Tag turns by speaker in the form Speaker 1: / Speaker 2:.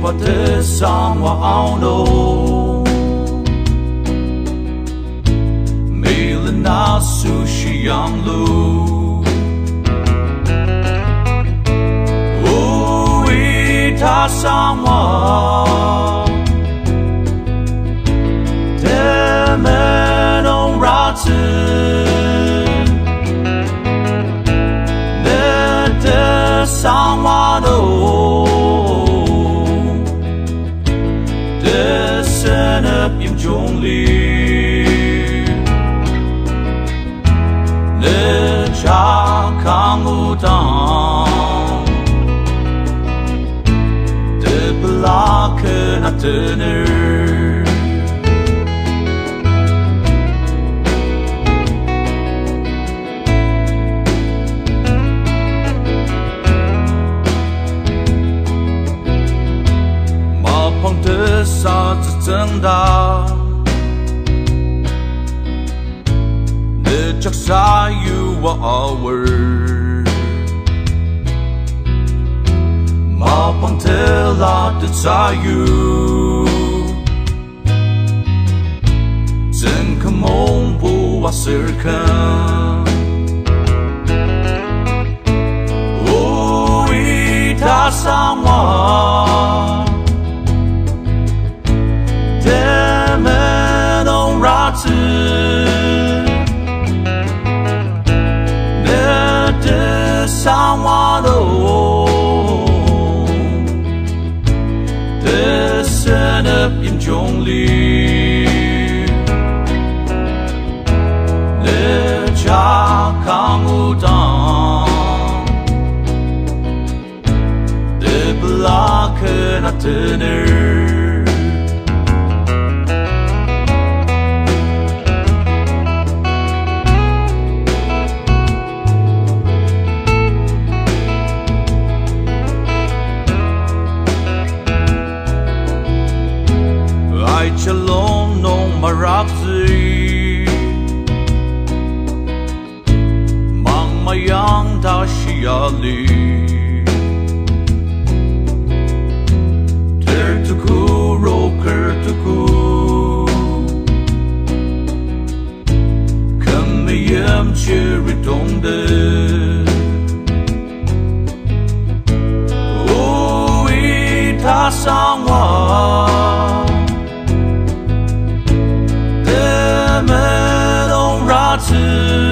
Speaker 1: 我的sangwa ao no没了那苏西洋路为他sangwa他们弄รา子那的sangwa no中里，那查康乌当，的布拉克那特那儿，马旁的沙子真大。chắc xa you our mà bằng thế là được xa you dân không mong bù và sơ khăn ôi ta sangwa thế men ông ra từ sangwa no the sun up in jongli le cha kang u dang the black na tener Shalom nong marakzi mang mayang ta shiali tertuku roker tuku kamiyam chiritongde oi ta sangwa to